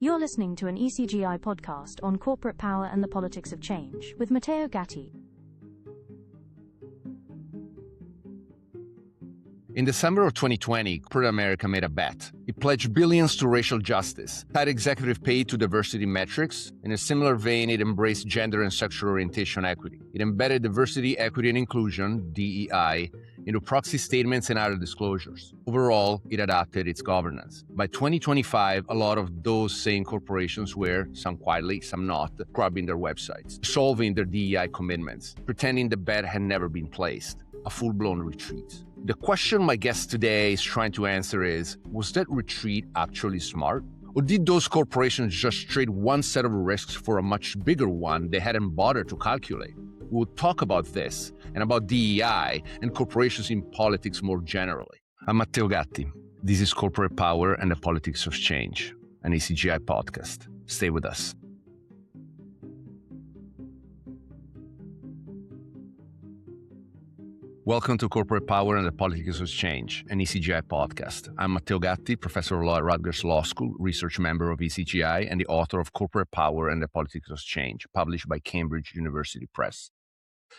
You're listening to an ECGI podcast on corporate power and the politics of change with Matteo Gatti. In December of 2020, corporate America made a bet. It pledged billions to racial justice, tied executive pay to diversity metrics. In a similar vein, it embraced gender and sexual orientation equity. It embedded diversity, equity, and inclusion, DEI, into proxy statements and other disclosures. Overall, it adapted its governance. By 2025, a lot of those same corporations were, some quietly, some not, scrubbing their websites, solving their DEI commitments, pretending the bet had never been placed. A full-blown retreat. The question my guest today is trying to answer is, was that retreat actually smart? Or did those corporations just trade one set of risks for a much bigger one they hadn't bothered to calculate? We'll talk about this and about DEI and corporations in politics more generally. I'm Matteo Gatti. This is Corporate Power and the Politics of Change, an ECGI podcast. Stay with us. Welcome to Corporate Power and the Politics of Change, an ECGI podcast. I'm Matteo Gatti, professor of law at Rutgers Law School, research member of ECGI, and the author of Corporate Power and the Politics of Change, published by Cambridge University Press.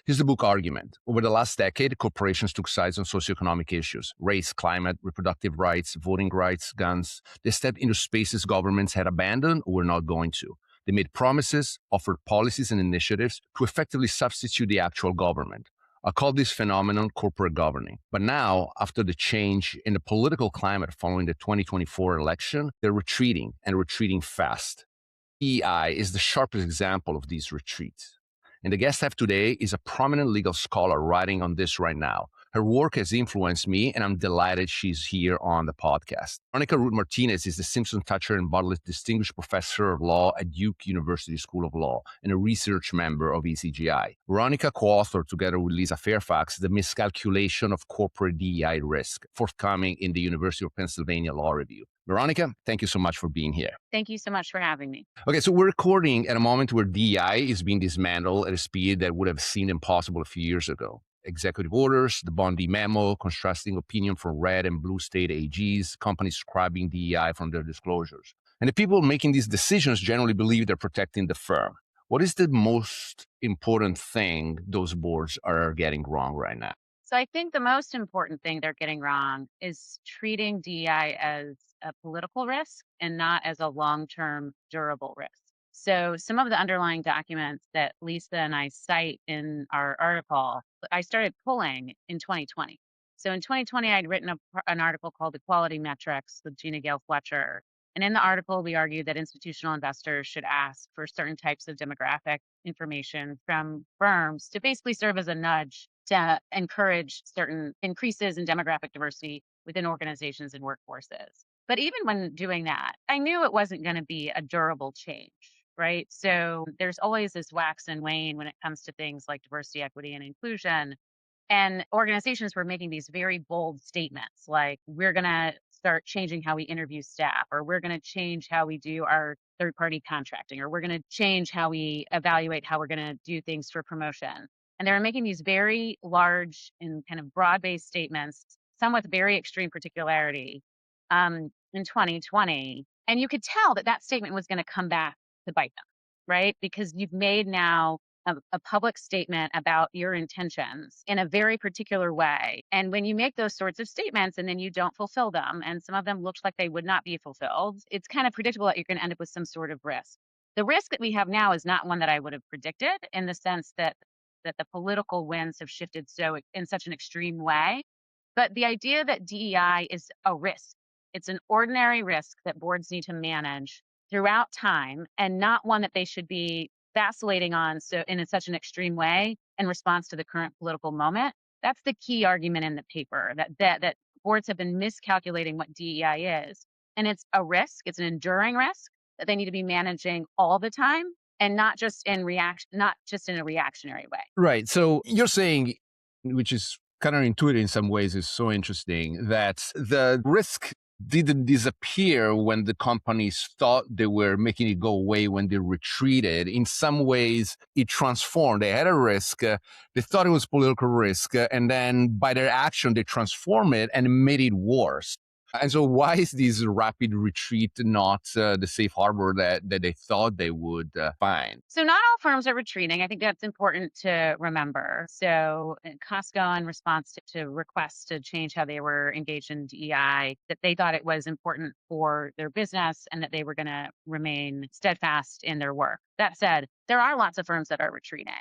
Here's the book argument. Over the last decade, corporations took sides on socioeconomic issues: race, climate, reproductive rights, voting rights, guns. They stepped into spaces governments had abandoned or were not going to. They made promises, offered policies and initiatives to effectively substitute the actual government. I call this phenomenon corporate governing. But now, after the change in the political climate following the 2024 election, they're retreating, and retreating fast. DEI is the sharpest example of these retreats. And the guest I have today is a prominent legal scholar writing on this right now. Her work has influenced me, and I'm delighted she's here on the podcast. Veronica Root Martinez is the Simpson Thacher and Bartlett Distinguished Professor of Law at Duke University School of Law and a research member of ECGI. Veronica co-authored, together with Lisa Fairfax, The Miscalculation of Corporate DEI Risk, forthcoming in the University of Pennsylvania Law Review. Veronica, thank you so much for being here. Thank you so much for having me. Okay, so we're recording at a moment where DEI is being dismantled at a speed that would have seemed impossible a few years ago. Executive orders, the Bondi memo, contrasting opinion from red and blue state AGs, companies scrubbing DEI from their disclosures. And the people making these decisions generally believe they're protecting the firm. What is the most important thing those boards are getting wrong right now? So I think the most important thing they're getting wrong is treating DEI as a political risk and not as a long-term durable risk. So some of the underlying documents that Lisa and I cite in our article, I started pulling in 2020. So in 2020, I'd written an article called Equality Metrics with Gina Gale Fletcher. And in the article, we argued that institutional investors should ask for certain types of demographic information from firms to basically serve as a nudge to encourage certain increases in demographic diversity within organizations and workforces. But even when doing that, I knew it wasn't going to be a durable change. Right. So there's always this wax and wane when it comes to things like diversity, equity, and inclusion. And organizations were making these very bold statements like, we're going to start changing how we interview staff, or we're going to change how we do our third-party contracting, or we're going to change how we evaluate how we're going to do things for promotion. And they were making these very large and kind of broad-based statements, some with very extreme particularity in 2020. And you could tell that that statement was going to come back to bite them, right? Because you've made now a public statement about your intentions in a very particular way. And when you make those sorts of statements and then you don't fulfill them, and some of them looked like they would not be fulfilled, it's kind of predictable that you're going to end up with some sort of risk. The risk that we have now is not one that I would have predicted, in the sense that the political winds have shifted so in such an extreme way. But the idea that DEI is a risk, it's an ordinary risk that boards need to manage throughout time, and not one that they should be vacillating on so in such an extreme way in response to the current political moment. That's the key argument in the paper, that boards have been miscalculating what DEI is. And it's a risk, it's an enduring risk that they need to be managing all the time, and not just in a reactionary way. Right. So you're saying, which is counterintuitive in some ways, is so interesting, that the risk didn't disappear when the companies thought they were making it go away when they retreated. In some ways, it transformed. They had a risk. They thought it was political risk. And then by their action, they transformed it and made it worse. And so why is this rapid retreat not the safe harbor that they thought they would find? So not all firms are retreating. I think that's important to remember. So Costco, in response to requests to change how they were engaged in DEI, that they thought it was important for their business and that they were going to remain steadfast in their work. That said, there are lots of firms that are retreating.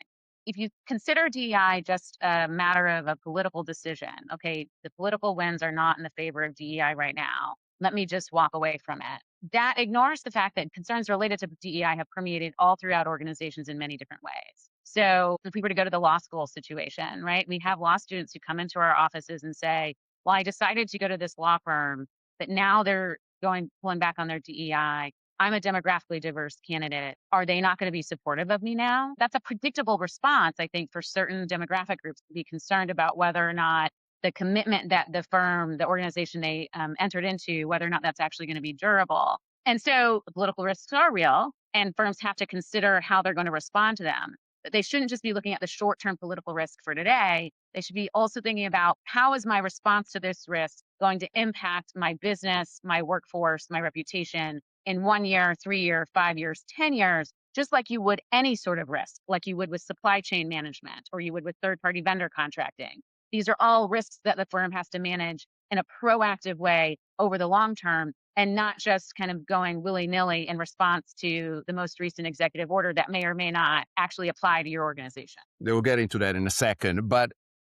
If you consider DEI just a matter of a political decision, okay, the political winds are not in the favor of DEI right now. Let me just walk away from it. That ignores the fact that concerns related to DEI have permeated all throughout organizations in many different ways. So if we were to go to the law school situation, right, we have law students who come into our offices and say, well, I decided to go to this law firm, but now they're pulling back on their DEI. I'm a demographically diverse candidate. Are they not going to be supportive of me now? That's a predictable response, I think, for certain demographic groups to be concerned about whether or not the commitment that the organization they entered into, whether or not that's actually going to be durable. And so the political risks are real, and firms have to consider how they're going to respond to them. But they shouldn't just be looking at the short-term political risk for today. They should be also thinking about, how is my response to this risk going to impact my business, my workforce, my reputation in 1 year, 3 year, 5 years, 10 years, just like you would any sort of risk, like you would with supply chain management or you would with third-party vendor contracting. These are all risks that the firm has to manage in a proactive way over the long term, and not just kind of going willy-nilly in response to the most recent executive order that may or may not actually apply to your organization. We'll get into that in a second, but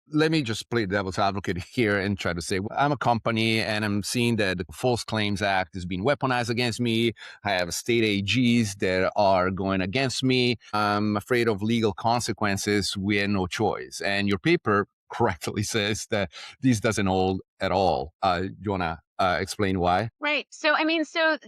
let me just play devil's advocate here and try to say, I'm a company and I'm seeing that the False Claims Act is being weaponized against me. I have state AGs that are going against me. I'm afraid of legal consequences. We had no choice. And your paper correctly says that this doesn't hold at all. You want to explain why? Right. So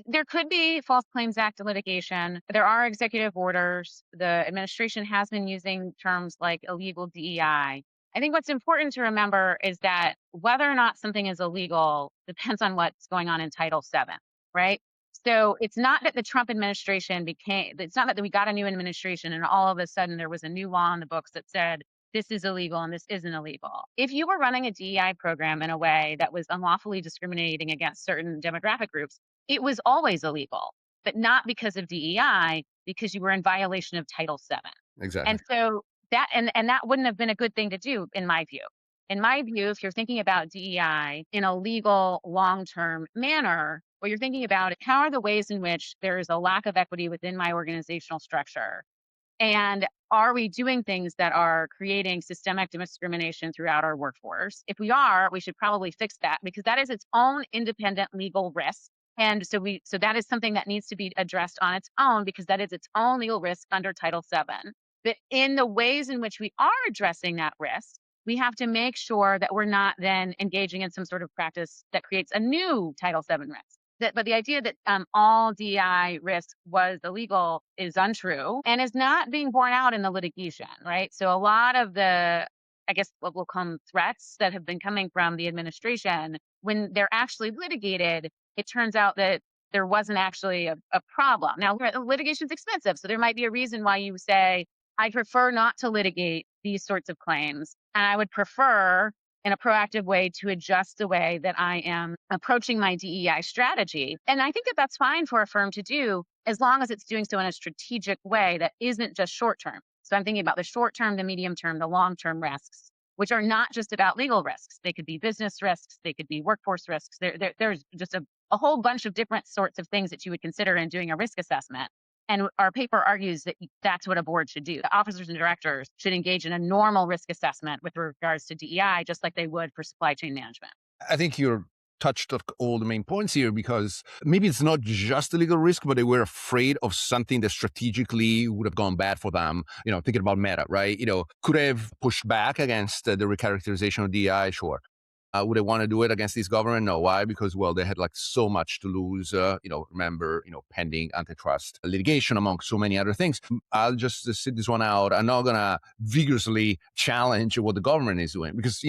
there could be False Claims Act litigation. There are executive orders. The administration has been using terms like illegal DEI. I think what's important to remember is that whether or not something is illegal depends on what's going on in Title VII, right? So it's not that the Trump administration it's not that we got a new administration and all of a sudden there was a new law in the books that said this is illegal and this isn't illegal. If you were running a DEI program in a way that was unlawfully discriminating against certain demographic groups, it was always illegal, but not because of DEI, because you were in violation of Title VII. Exactly. And so that that wouldn't have been a good thing to do, in my view. In my view, if you're thinking about DEI in a legal, long-term manner, what you're thinking about is, how are the ways in which there is a lack of equity within my organizational structure? And are we doing things that are creating systemic discrimination throughout our workforce? If we are, we should probably fix that, because that is its own independent legal risk. And so that is something that needs to be addressed on its own, because that is its own legal risk under Title VII. But in the ways in which we are addressing that risk, we have to make sure that we're not then engaging in some sort of practice that creates a new Title VII risk. But the idea that all DEI risk was illegal is untrue and is not being borne out in the litigation, right? So a lot of the, I guess what will come threats that have been coming from the administration, when they're actually litigated, it turns out that there wasn't actually a problem. Now, litigation's expensive, so there might be a reason why you say, I prefer not to litigate these sorts of claims, and I would prefer in a proactive way to adjust the way that I am approaching my DEI strategy. And I think that that's fine for a firm to do, as long as it's doing so in a strategic way that isn't just short term. So I'm thinking about the short term, the medium term, the long term risks, which are not just about legal risks. They could be business risks, they could be workforce risks. There's just a whole bunch of different sorts of things that you would consider in doing a risk assessment. And our paper argues that that's what a board should do. The officers and directors should engage in a normal risk assessment with regards to DEI, just like they would for supply chain management. I think you're touched on all the main points here, because maybe it's not just the legal risk, but they were afraid of something that strategically would have gone bad for them. Thinking about Meta, right? Could have pushed back against the recharacterization of DEI, sure. Would they want to do it against this government? No. Why? Because, well, they had so much to lose, remember, pending antitrust litigation, among so many other things. I'll just sit this one out. I'm not going to vigorously challenge what the government is doing, because,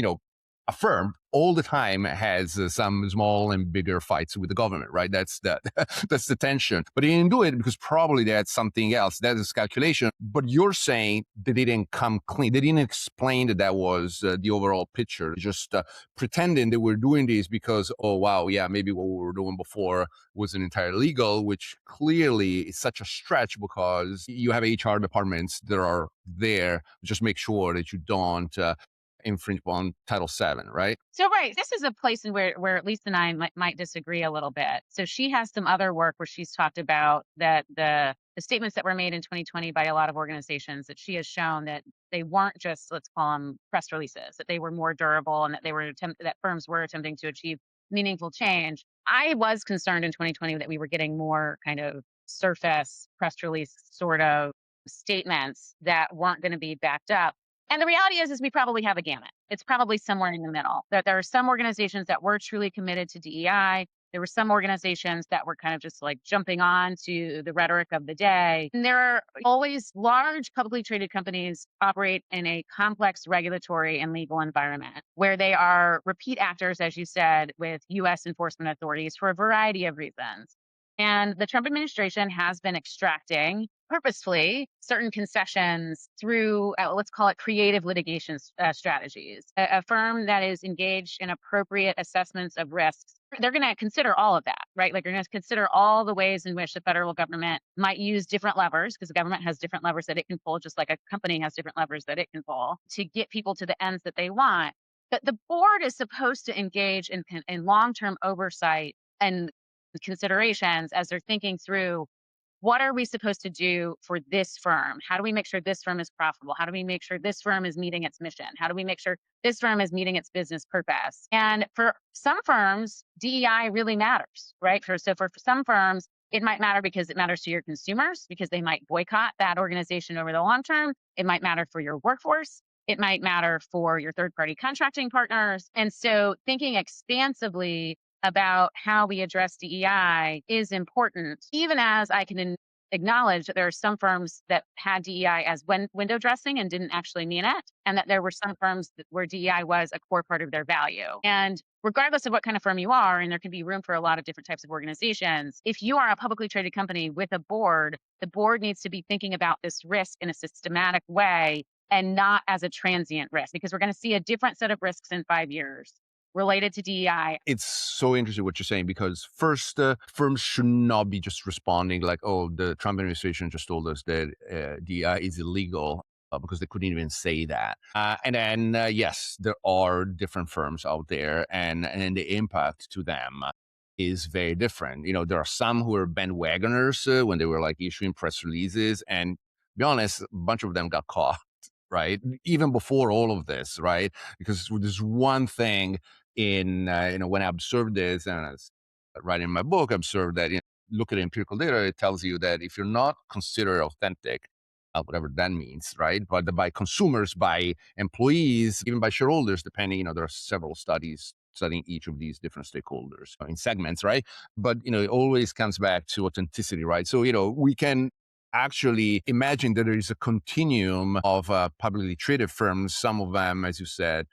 a firm all the time has some small and bigger fights with the government, right? That's that's the tension. But they didn't do it because probably they had something else. That is calculation. But you're saying they didn't come clean. They didn't explain that that was the overall picture. Just pretending they were doing this because, oh, wow, yeah, maybe what we were doing before wasn't entirely legal, which clearly is such a stretch because you have HR departments that are there. Just make sure that you don't infringe on Title VII, right? So, right, this is a place where Lisa and I might disagree a little bit. So she has some other work where she's talked about that the statements that were made in 2020 by a lot of organizations that she has shown that they weren't just, let's call them press releases, that they were more durable and that that firms were attempting to achieve meaningful change. I was concerned in 2020 that we were getting more kind of surface press release sort of statements that weren't going to be backed up. And the reality is we probably have a gamut. It's probably somewhere in the middle. That there are some organizations that were truly committed to DEI. There were some organizations that were kind of just like jumping on to the rhetoric of the day. And there are always large publicly traded companies operate in a complex regulatory and legal environment where they are repeat actors, as you said, with US enforcement authorities for a variety of reasons. And the Trump administration has been extracting purposefully certain concessions through, let's call it creative litigation strategies. A firm that is engaged in appropriate assessments of risks, they're going to consider all of that, right? Like they're going to consider all the ways in which the federal government might use different levers, because the government has different levers that it can pull, just like a company has different levers that it can pull to get people to the ends that they want. But the board is supposed to engage in long-term oversight and considerations as they're thinking through what are we supposed to do for this firm? How do we make sure this firm is profitable? How do we make sure this firm is meeting its mission? How do we make sure this firm is meeting its business purpose? And for some firms, DEI really matters, right? So for some firms, it might matter because it matters to your consumers, because they might boycott that organization over the long term. It might matter for your workforce. It might matter for your third-party contracting partners. And so thinking expansively about how we address DEI is important, even as I can acknowledge that there are some firms that had DEI as window dressing and didn't actually mean it, and that there were some firms where DEI was a core part of their value. And regardless of what kind of firm you are, and there can be room for a lot of different types of organizations, if you are a publicly traded company with a board, the board needs to be thinking about this risk in a systematic way and not as a transient risk, because we're going to see a different set of risks in 5 years related to DEI. It's so interesting what you're saying, because first, firms should not be just responding like, oh, the Trump administration just told us that DEI is illegal, because they couldn't even say that. And then, yes, there are different firms out there, and the impact to them is very different. You know, there are some who are bandwagoners when they were like issuing press releases, and to be honest, a bunch of them got caught, right? Even before all of this, right? Because there's one thing in, when I observed this, and I was writing my book, I observed that, look at empirical data, it tells you that if you're not considered authentic, whatever that means, right? But by consumers, by employees, even by shareholders, depending, there are several studies studying each of these different stakeholders in segments, right? But, it always comes back to authenticity, right? So, we can actually imagine that there is a continuum of publicly traded firms. Some of them, as you said,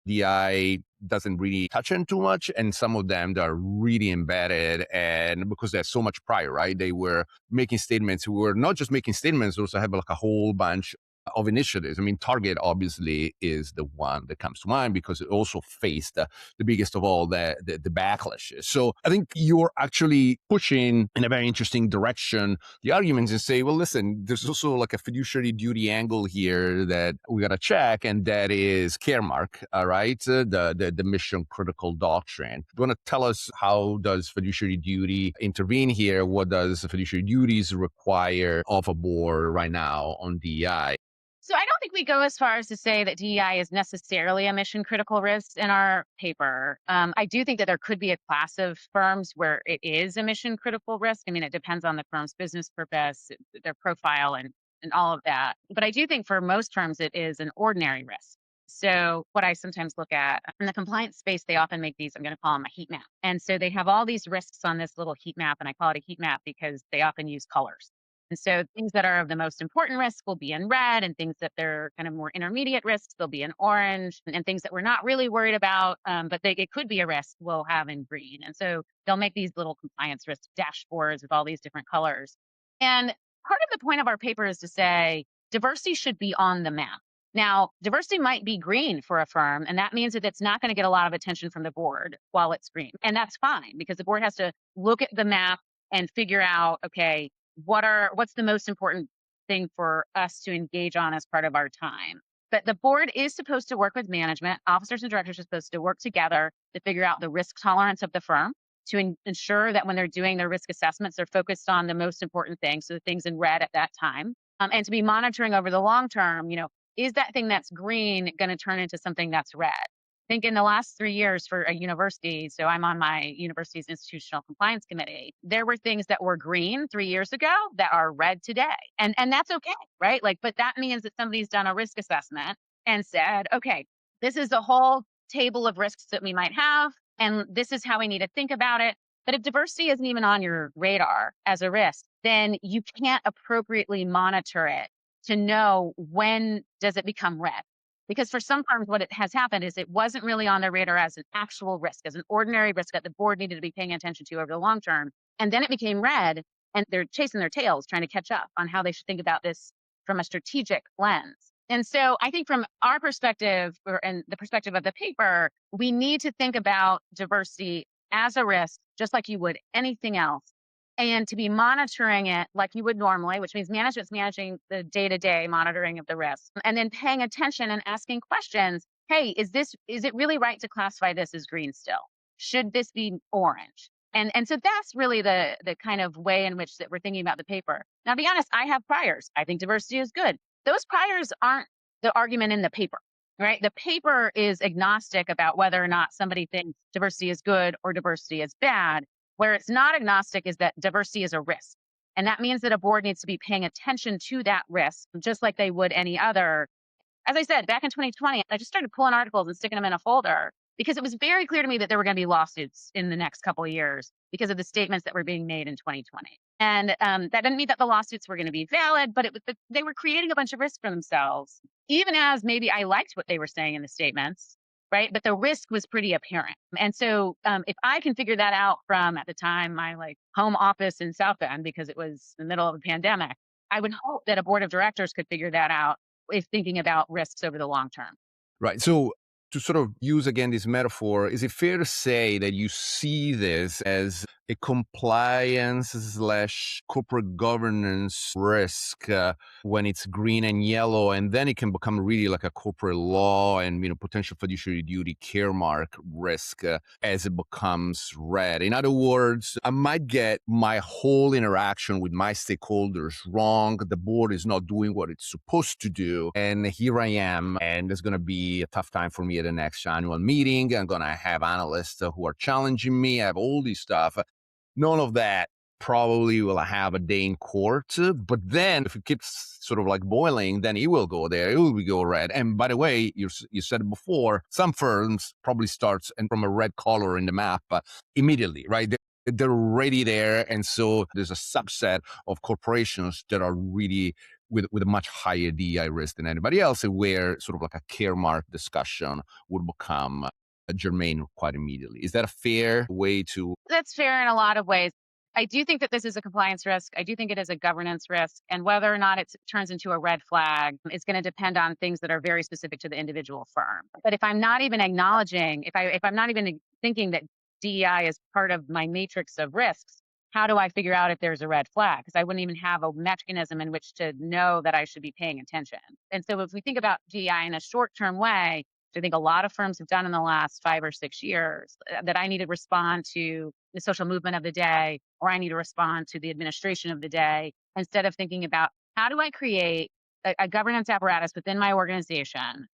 DI doesn't really touch on too much, and some of them that are really embedded, and because there's so much prior, right? They were making statements. We were not just making statements; also have like a whole bunch of initiatives. I mean, Target obviously is the one that comes to mind because it also faced the biggest of all the backlashes. So I think you're actually pushing in a very interesting direction the arguments and say, well, listen, there's also like a fiduciary duty angle here that we got to check, and that is Caremark, right? The mission critical doctrine. Do you want to tell us how does fiduciary duty intervene here? What does fiduciary duties require of a board right now on DEI? So I don't think we go as far as to say that DEI is necessarily a mission critical risk in our paper. I do think that there could be a class of firms where it is a mission critical risk. I mean, it depends on the firm's business purpose, their profile, and all of that. But I do think for most firms, it is an ordinary risk. So what I sometimes look at in the compliance space, they often make these, I'm going to call them a heat map. And so they have all these risks on this little heat map, and I call it a heat map because they often use colors. And so things that are of the most important risk will be in red, and things that they're kind of more intermediate risks, they'll be in orange, and things that we're not really worried about, but it could be a risk, we'll have in green. And so they'll make these little compliance risk dashboards with all these different colors. And part of the point of our paper is to say diversity should be on the map. Now, diversity might be green for a firm, and that means that it's not going to get a lot of attention from the board while it's green. And that's fine, because the board has to look at the map and figure out, okay, what's the most important thing for us to engage on as part of our time. But the board is supposed to work with management. Officers and directors are supposed to work together to figure out the risk tolerance of the firm, to ensure that when they're doing their risk assessments, they're focused on the most important things, so the things in red at that time, and to be monitoring over the long term, is that thing that's green going to turn into something that's red? I think in the last 3 years for a university, so I'm on my university's institutional compliance committee, there were things that were green 3 years ago that are red today. And that's okay, right? But that means that somebody's done a risk assessment and said, okay, this is the whole table of risks that we might have, and this is how we need to think about it. But if diversity isn't even on your radar as a risk, then you can't appropriately monitor it to know when does it become red. Because for some firms, what it has happened is it wasn't really on their radar as an actual risk, as an ordinary risk that the board needed to be paying attention to over the long term. And then it became red, and they're chasing their tails trying to catch up on how they should think about this from a strategic lens. And so I think from our perspective, and the perspective of the paper, we need to think about diversity as a risk, just like you would anything else, and to be monitoring it like you would normally, which means management's managing the day-to-day monitoring of the risk, and then paying attention and asking questions. Hey, is it really right to classify this as green still? Should this be orange? And so that's really the kind of way in which that we're thinking about the paper. Now, to be honest, I have priors. I think diversity is good. Those priors aren't the argument in the paper, right? The paper is agnostic about whether or not somebody thinks diversity is good or diversity is bad. Where it's not agnostic is that diversity is a risk. And that means that a board needs to be paying attention to that risk, just like they would any other. As I said, back in 2020, I just started pulling articles and sticking them in a folder because it was very clear to me that there were going to be lawsuits in the next couple of years because of the statements that were being made in 2020. And that didn't mean that the lawsuits were going to be valid, but they were creating a bunch of risk for themselves, even as maybe I liked what they were saying in the statements. Right. But the risk was pretty apparent. And so if I can figure that out from, at the time, my home office in South Bend, because it was the middle of a pandemic, I would hope that a board of directors could figure that out if thinking about risks over the long term. Right. So to sort of use again this metaphor, is it fair to say that you see this as a compliance / corporate governance risk when it's green and yellow, and then it can become really like a corporate law and potential fiduciary duty care mark risk as it becomes red? In other words, I might get my whole interaction with my stakeholders wrong. The board is not doing what it's supposed to do, and here I am, and it's going to be a tough time for me at the next annual meeting. I'm going to have analysts who are challenging me. I have all this stuff. None of that probably will have a day in court, but then if it keeps sort of boiling, then it will go there. It will go red. And by the way, you said it before, some firms probably starts and from a red color in the map immediately, right? They're already there. And so there's a subset of corporations that are really with a much higher DEI risk than anybody else, where sort of a care mark discussion would become germane quite immediately. Is that a fair way to? That's fair in a lot of ways. I do think that this is a compliance risk. I do think it is a governance risk. And whether or not it turns into a red flag is going to depend on things that are very specific to the individual firm. But if I'm not even acknowledging, if I'm not even thinking that DEI is part of my matrix of risks, how do I figure out if there's a red flag? Because I wouldn't even have a mechanism in which to know that I should be paying attention. And so if we think about DEI in a short-term way, I think a lot of firms have done in the last 5 or 6 years, that I need to respond to the social movement of the day, or I need to respond to the administration of the day, instead of thinking about how do I create a governance apparatus within my organization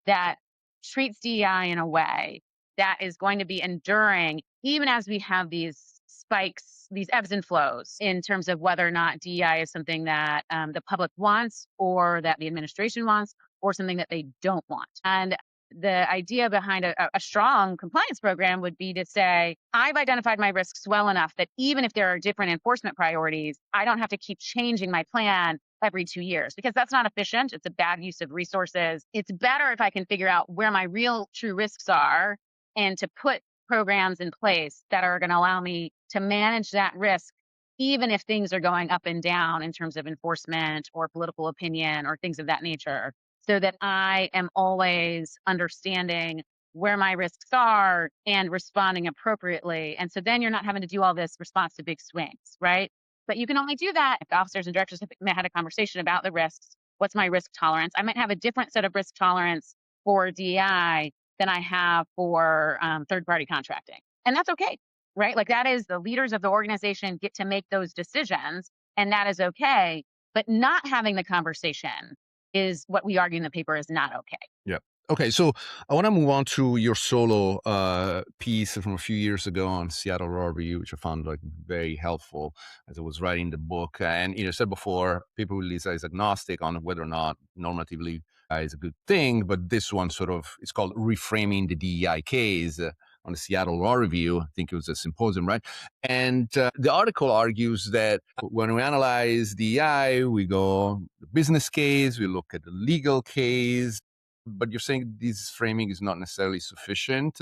that treats DEI in a way that is going to be enduring, even as we have these spikes, these ebbs and flows in terms of whether or not DEI is something that the public wants, or that the administration wants, or something that they don't want. And the idea behind a strong compliance program would be to say, I've identified my risks well enough that even if there are different enforcement priorities, I don't have to keep changing my plan every 2 years, because that's not efficient. It's a bad use of resources. It's better if I can figure out where my real true risks are and to put programs in place that are going to allow me to manage that risk, even if things are going up and down in terms of enforcement or political opinion or things of that nature, so that I am always understanding where my risks are and responding appropriately. And so then you're not having to do all this response to big swings, right? But you can only do that if the officers and directors have had a conversation about the risks. What's my risk tolerance? I might have a different set of risk tolerance for DEI than I have for third-party contracting. And that's okay, right? Like, that is, the leaders of the organization get to make those decisions, and that is okay. But not having the conversation is what we argue in the paper is not okay. Yeah. Okay, so I want to move on to your solo piece from a few years ago on Seattle Law Review, which I found like very helpful as I was writing the book. And you said before, people with Lisa is agnostic on whether or not normatively is a good thing, but this one sort of, it's called Reframing the DEI Case on the Seattle Law Review. I think it was a symposium, right? And the article argues that when we analyze DEI, we go the business case, we look at the legal case, but you're saying this framing is not necessarily sufficient,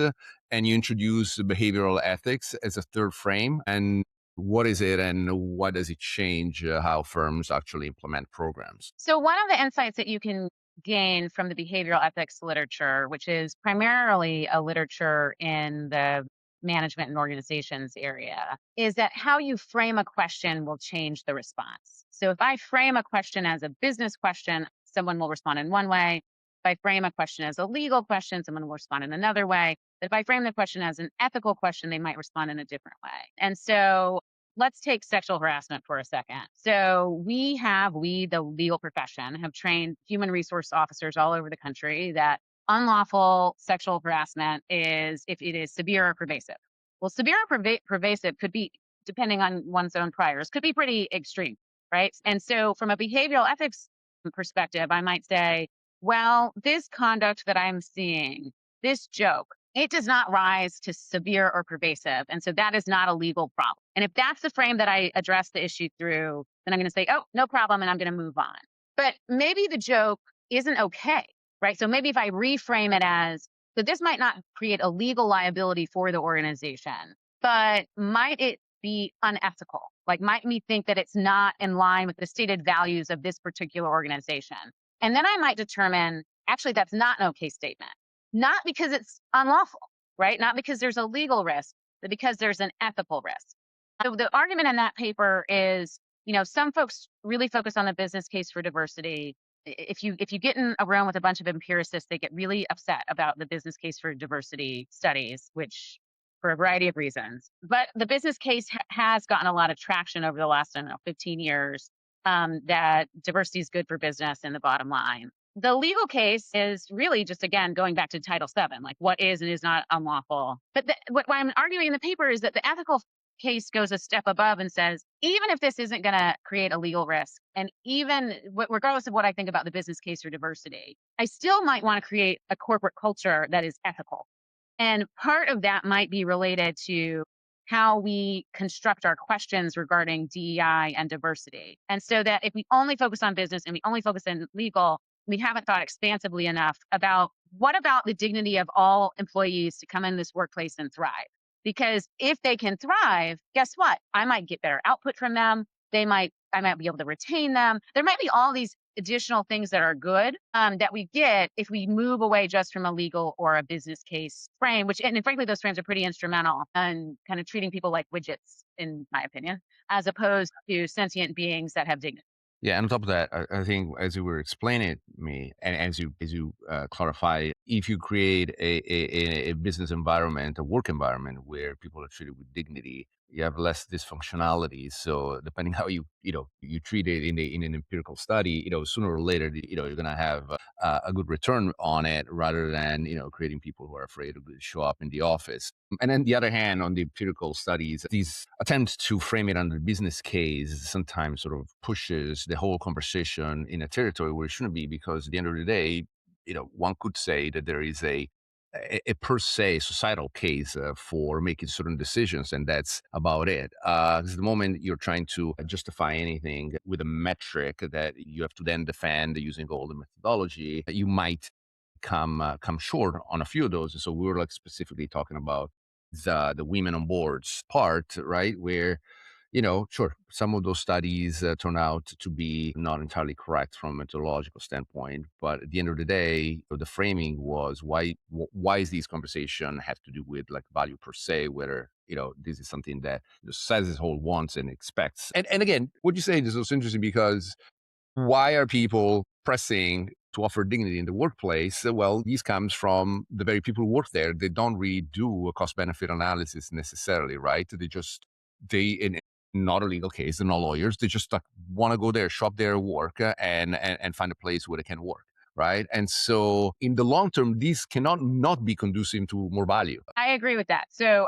and you introduce behavioral ethics as a third frame. And what is it, and why does it change how firms actually implement programs? So one of the insights that you can gain from the behavioral ethics literature, which is primarily a literature in the management and organizations area, is that how you frame a question will change the response. So if I frame a question as a business question, someone will respond in one way. If I frame a question as a legal question, someone will respond in another way. But if I frame the question as an ethical question, they might respond in a different way. And so let's take sexual harassment for a second. So we, the legal profession, have trained human resource officers all over the country that unlawful sexual harassment is if it is severe or pervasive. Well, severe or pervasive could be, depending on one's own priors, could be pretty extreme, right? And so from a behavioral ethics perspective, I might say, well, this conduct that I'm seeing, this joke, it does not rise to severe or pervasive. And so that is not a legal problem. And if that's the frame that I address the issue through, then I'm going to say, oh, no problem, and I'm going to move on. But maybe the joke isn't okay, right? So maybe if I reframe it as, so this might not create a legal liability for the organization, but might it be unethical? Like, might me think that it's not in line with the stated values of this particular organization? And then I might determine, actually, that's not an okay statement. Not because it's unlawful, right? Not because there's a legal risk, but because there's an ethical risk. So the argument in that paper is, some folks really focus on the business case for diversity. If you get in a room with a bunch of empiricists, they get really upset about the business case for diversity studies, which for a variety of reasons. But the business case has gotten a lot of traction over the last, 15 years, that diversity is good for business and the bottom line. The legal case is really just, again, going back to Title VII, like what is and is not unlawful. But what I'm arguing in the paper is that the ethical case goes a step above and says, even if this isn't going to create a legal risk, and even regardless of what I think about the business case for diversity, I still might want to create a corporate culture that is ethical. And part of that might be related to how we construct our questions regarding DEI and diversity. And so that if we only focus on business and we only focus on legal, we haven't thought expansively enough about what about the dignity of all employees to come in this workplace and thrive. Because if they can thrive, guess what? I might get better output from them. I might be able to retain them. There might be all these additional things that are good that we get if we move away just from a legal or a business case frame, and frankly, those frames are pretty instrumental in kind of treating people like widgets, in my opinion, as opposed to sentient beings that have dignity. Yeah, and on top of that, I think as you were explaining it to me, and as you clarify, if you create a business environment, a work environment where people are treated with dignity, you have less dysfunctionality. So depending how you treat it in an empirical study, sooner or later, you're going to have a good return on it, rather than creating people who are afraid to show up in the office. And then the other hand, on the empirical studies, these attempts to frame it under business case sometimes sort of pushes the whole conversation in a territory where it shouldn't be, because at the end of the day, one could say that there is a per se societal case for making certain decisions, and that's about it. 'Cause the moment you're trying to justify anything with a metric that you have to then defend using all the methodology, you might come short on a few of those. And so we were like specifically talking about the women on boards part, right? Where sure, some of those studies turn out to be not entirely correct from a methodological standpoint. But at the end of the day, the framing was why is these conversation have to do with like value per se, whether, this is something that the society as a whole wants and expects. And again, what you say is also interesting because why are people pressing to offer dignity in the workplace? Well, this comes from the very people who work there. They don't really do a cost benefit analysis necessarily, right? In not a legal case, they're not lawyers. They just want to go there, shop there, work, and find a place where they can work. Right. And so in the long term, these cannot not be conducive to more value. I agree with that. So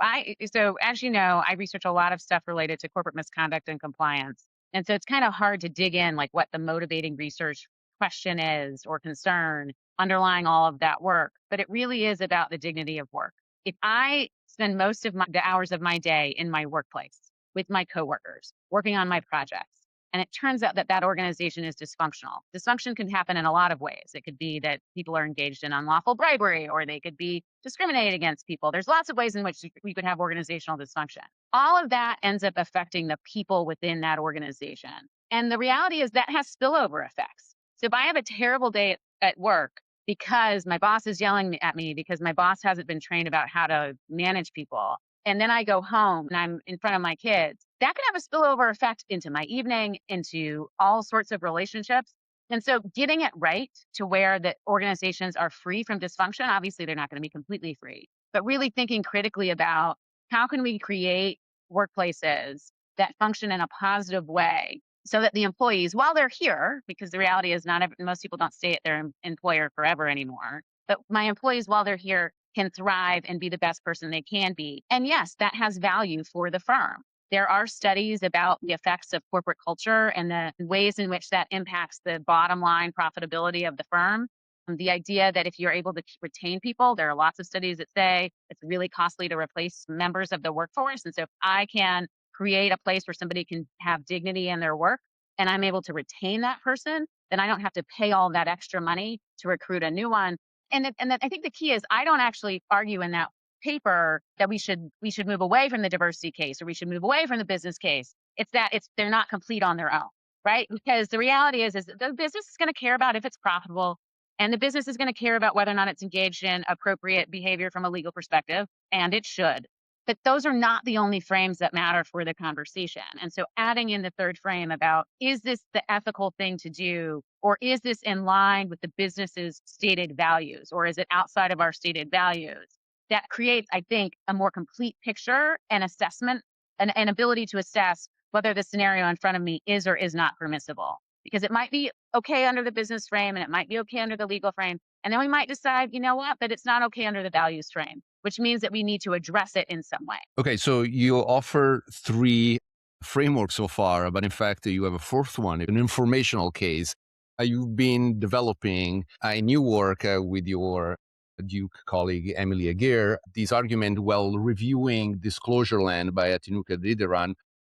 as you know, I research a lot of stuff related to corporate misconduct and compliance. And so it's kind of hard to dig in like what the motivating research question is or concern underlying all of that work. But it really is about the dignity of work. If I spend most of the hours of my day in my workplace with my coworkers, working on my projects, and it turns out that that organization is dysfunctional. Dysfunction can happen in a lot of ways. It could be that people are engaged in unlawful bribery, or they could be discriminated against people. There's lots of ways in which we could have organizational dysfunction. All of that ends up affecting the people within that organization. And the reality is that has spillover effects. So if I have a terrible day at work because my boss is yelling at me because my boss hasn't been trained about how to manage people, and then I go home and I'm in front of my kids, that can have a spillover effect into my evening, into all sorts of relationships. And so getting it right to where the organizations are free from dysfunction, obviously they're not going to be completely free, but really thinking critically about how can we create workplaces that function in a positive way so that the employees, while they're here, because the reality is most people don't stay at their employer forever anymore, but my employees, while they're here, can thrive and be the best person they can be. And yes, that has value for the firm. There are studies about the effects of corporate culture and the ways in which that impacts the bottom line profitability of the firm. The idea that if you're able to retain people, there are lots of studies that say it's really costly to replace members of the workforce. And so if I can create a place where somebody can have dignity in their work and I'm able to retain that person, then I don't have to pay all that extra money to recruit a new one. And then I think the key is I don't actually argue in that paper that we should move away from the diversity case or we should move away from the business case. It's that they're not complete on their own, right? Because the reality is that the business is going to care about if it's profitable, and the business is going to care about whether or not it's engaged in appropriate behavior from a legal perspective, and it should. But those are not the only frames that matter for the conversation. And so adding in the third frame about, is this the ethical thing to do? Or is this in line with the business's stated values? Or is it outside of our stated values? That creates, I think, a more complete picture and assessment, an ability to assess whether the scenario in front of me is or is not permissible. Because it might be okay under the business frame and it might be okay under the legal frame. And then we might decide, you know what, that it's not okay under the values frame, which means that we need to address it in some way. Okay, so you offer 3 frameworks so far, but in fact, you have a fourth one, an informational case. You've been developing a new work with your Duke colleague, Emily Aguirre, this argument while reviewing Disclosure Land by Tinuka Dideran.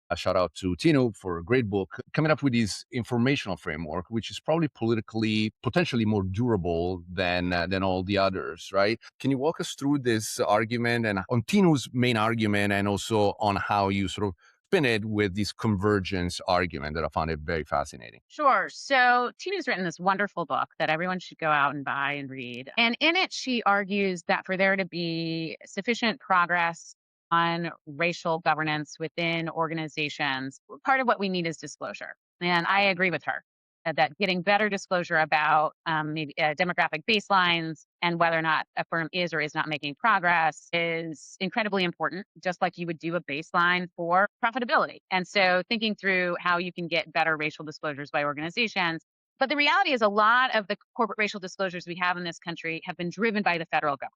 A shout out to Tino for a great book, coming up with this informational framework, which is probably politically, potentially more durable than all the others, right? Can you walk us through this argument and on Tino's main argument and also on how you sort of spin it with this convergence argument that I found it very fascinating? Sure. So Tina's written this wonderful book that everyone should go out and buy and read. And in it, she argues that for there to be sufficient progress on racial governance within organizations, part of what we need is disclosure. And I agree with her that getting better disclosure about maybe demographic baselines and whether or not a firm is or is not making progress is incredibly important, just like you would do a baseline for profitability. And so thinking through how you can get better racial disclosures by organizations. But the reality is a lot of the corporate racial disclosures we have in this country have been driven by the federal government.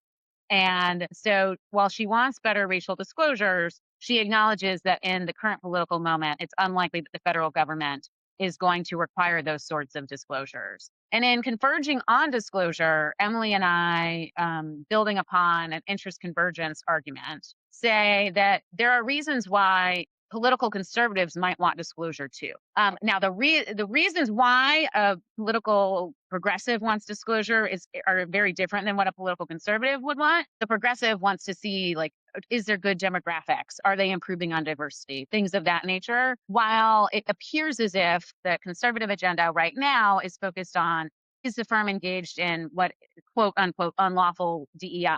And so while she wants better racial disclosures, she acknowledges that in the current political moment, it's unlikely that the federal government is going to require those sorts of disclosures. And in converging on disclosure, Emily and I, building upon an interest convergence argument, say that there are reasons why political conservatives might want disclosure too. Now, the reasons why a political progressive wants disclosure are very different than what a political conservative would want. The progressive wants to see, like, is there good demographics? Are they improving on diversity? Things of that nature. While it appears as if the conservative agenda right now is focused on, is the firm engaged in what, quote unquote, unlawful DEI?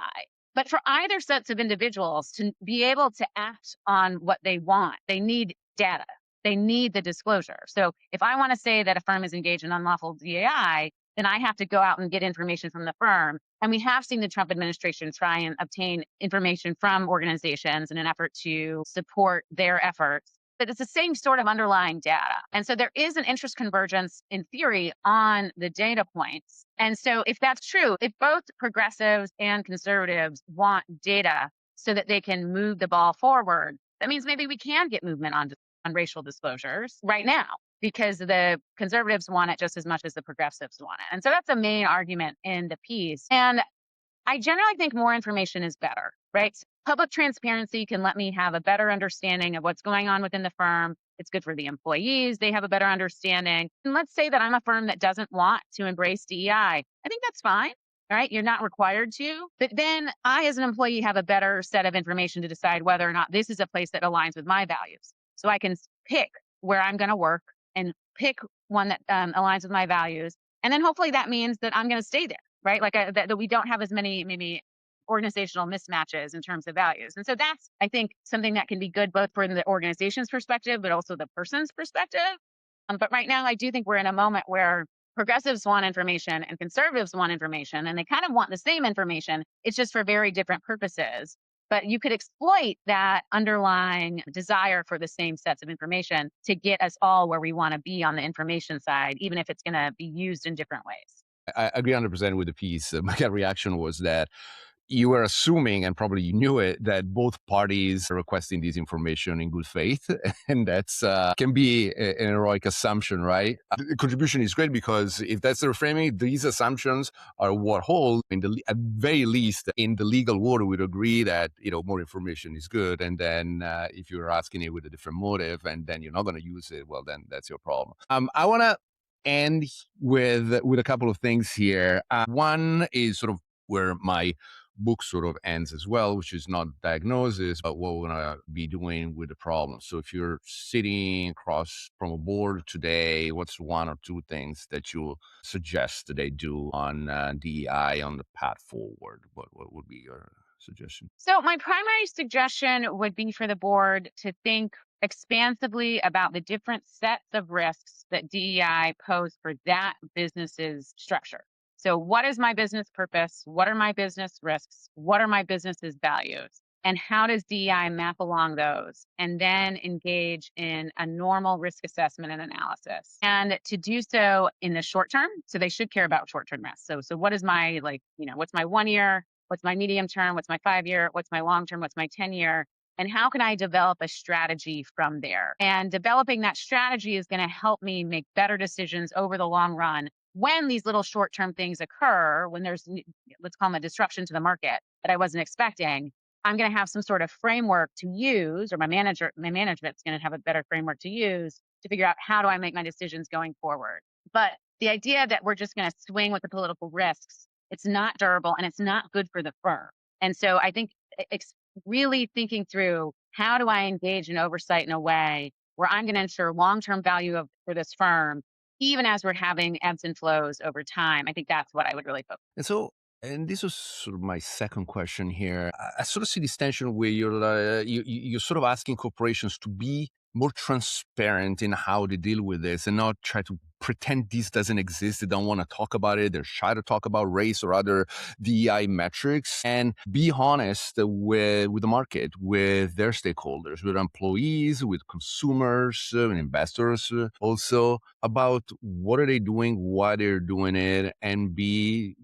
But for either sets of individuals to be able to act on what they want, they need data. They need the disclosure. So if I want to say that a firm is engaged in unlawful DEI, then I have to go out and get information from the firm. And we have seen the Trump administration try and obtain information from organizations in an effort to support their efforts. But it's the same sort of underlying data. And so there is an interest convergence in theory on the data points. And so if that's true, if both progressives and conservatives want data so that they can move the ball forward, that means maybe we can get movement on racial disclosures right now, because the conservatives want it just as much as the progressives want it. And so that's a main argument in the piece. And I generally think more information is better, right? Public transparency can let me have a better understanding of what's going on within the firm. It's good for the employees. They have a better understanding. And let's say that I'm a firm that doesn't want to embrace DEI. I think that's fine, right? You're not required to. But then I, as an employee, have a better set of information to decide whether or not this is a place that aligns with my values. So I can pick where I'm going to work and pick one that aligns with my values. And then hopefully that means that I'm going to stay there, right? Like that we don't have as many maybe organizational mismatches in terms of values. And so that's, I think, something that can be good both for the organization's perspective, but also the person's perspective. But right now, I do think we're in a moment where progressives want information and conservatives want information, and they kind of want the same information. It's just for very different purposes. But you could exploit that underlying desire for the same sets of information to get us all where we want to be on the information side, even if it's going to be used in different ways. I agree 100% with the piece. My gut reaction was that you were assuming, and probably you knew it, that both parties are requesting this information in good faith. And that's can be an heroic assumption, right? The contribution is great because if that's the framing, these assumptions are what hold, at very least in the legal world, we'd agree that, more information is good. And then if you're asking it with a different motive and then you're not going to use it, well, then that's your problem. I want to end with a couple of things here. One is sort of where my book sort of ends as well, which is not diagnosis, but what we're going to be doing with the problem. So if you're sitting across from a board today, what's one or two things that you suggest that they do on DEI on the path forward? What would be your suggestion? So my primary suggestion would be for the board to think expansively about the different sets of risks that DEI pose for that business's structure. So what is my business purpose? What are my business risks? What are my business's values? And how does DEI map along those? And then engage in a normal risk assessment and analysis. And to do so in the short term, so they should care about short-term risks. So what is my, what's my 1 year? What's my medium term? What's my 5 year? What's my long term? What's my 10 year? And how can I develop a strategy from there? And developing that strategy is going to help me make better decisions over the long run when these little short-term things occur, when there's, let's call them a disruption to the market that I wasn't expecting. I'm going to have some sort of framework to use, or my management's going to have a better framework to use to figure out how do I make my decisions going forward. But the idea that we're just going to swing with the political risks, it's not durable and it's not good for the firm. And so I think it's really thinking through, how do I engage in oversight in a way where I'm going to ensure long-term value for this firm, even as we're having ebbs and flows over time. I think that's what I would really focus on. And this was sort of my second question here. I sort of see this tension where you're sort of asking corporations to be more transparent in how they deal with this and not try to pretend this doesn't exist. They don't want to talk about it. They're shy to talk about race or other DEI metrics, and be honest with the market, with their stakeholders, with employees, with consumers, and investors also, about what are they doing, why they're doing it, and be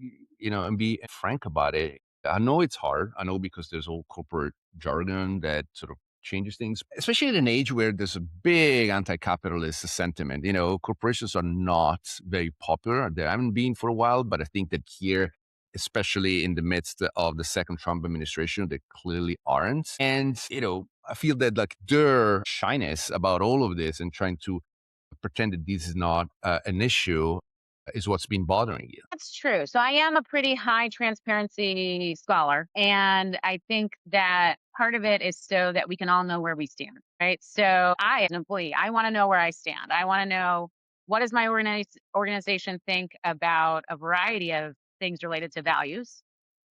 frank about it. I know it's hard. I know, because there's all corporate jargon that sort of changes things, especially in an age where there's a big anti-capitalist sentiment. Corporations are not very popular. They haven't been for a while, but I think that here, especially in the midst of the second Trump administration, they clearly aren't. And, I feel that like their shyness about all of this and trying to pretend that this is not an issue is what's been bothering you. That's true. So I am a pretty high transparency scholar. And I think that part of it is so that we can all know where we stand, right? So I, as an employee, I want to know where I stand. I want to know, what does my organization think about a variety of things related to values?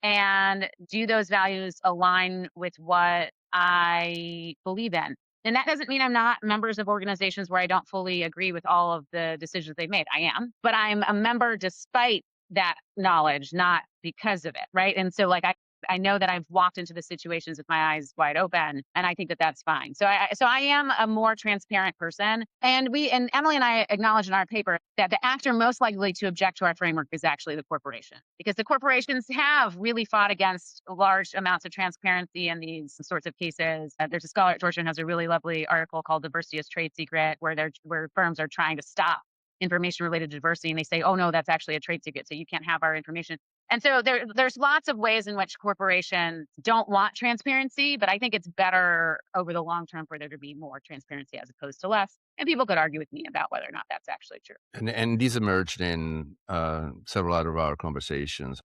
And do those values align with what I believe in? And that doesn't mean I'm not members of organizations where I don't fully agree with all of the decisions they've made. I am, but I'm a member despite that knowledge, not because of it. Right. And so I know that I've walked into the situations with my eyes wide open, and I think that that's fine. So I am a more transparent person. And Emily and I acknowledge in our paper that the actor most likely to object to our framework is actually the corporation, because the corporations have really fought against large amounts of transparency in these sorts of cases. There's a scholar at Georgetown who has a really lovely article called "Diversity as Trade Secret," where firms are trying to stop information related to diversity, and they say, "Oh no, that's actually a trade secret, so you can't have our information." And so there's lots of ways in which corporations don't want transparency, but I think it's better over the long term for there to be more transparency as opposed to less. And people could argue with me about whether or not that's actually true. And these emerged in several other of our conversations,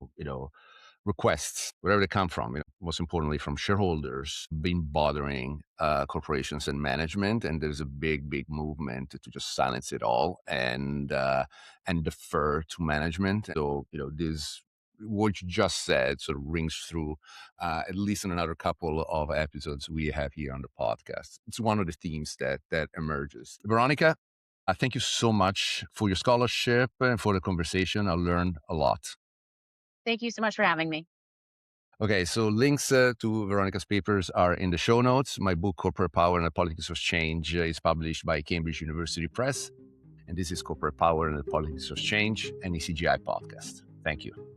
requests, wherever they come from, most importantly from shareholders, been bothering corporations and management. And there's a big, big movement to just silence it all and defer to management. So, this, what you just said sort of rings through at least in another couple of episodes we have here on the podcast. It's one of the themes that emerges. Veronica, thank you so much for your scholarship and for the conversation. I learned a lot. Thank you so much for having me. Okay, so links to Veronica's papers are in the show notes. My book, Corporate Power and the Politics of Change, is published by Cambridge University Press. And this is Corporate Power and the Politics of Change, an ECGI podcast. Thank you.